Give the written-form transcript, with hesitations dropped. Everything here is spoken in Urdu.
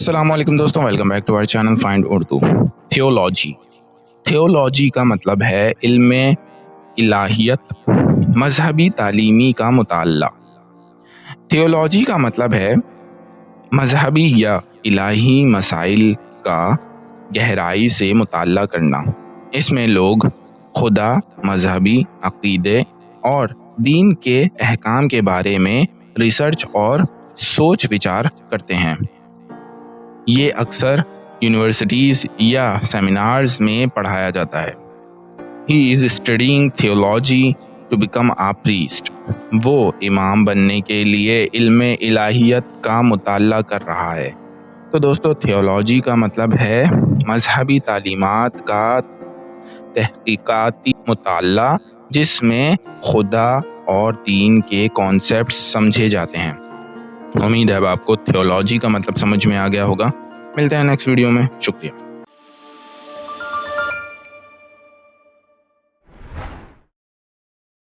السلام علیکم دوستوں، welcome back to our channel find Urdu. Theology کا مطلب ہے علم الہیت، مذہبی تعلیمی کا مطالعہ۔ تھیولوجی کا مطلب ہے مذہبی یا الہی مسائل کا گہرائی سے مطالعہ کرنا۔ اس میں لوگ خدا، مذہبی عقیدے اور دین کے احکام کے بارے میں ریسرچ اور سوچ وچار کرتے ہیں۔ یہ اکثر یونیورسٹیز یا سیمینارز میں پڑھایا جاتا ہے۔ He is studying theology to become a priest۔ وہ امام بننے کے لیے علم الہیت کا مطالعہ کر رہا ہے۔ تو دوستو، تھیولوجی کا مطلب ہے مذہبی تعلیمات کا تحقیقاتی مطالعہ جس میں خدا اور دین کے کانسیپٹس سمجھے جاتے ہیں۔ امید ہے اب آپ کو تھیولوجی کا مطلب سمجھ میں آ گیا ہوگا۔ ملتے ہیں نیکسٹ ویڈیو میں، شکریہ۔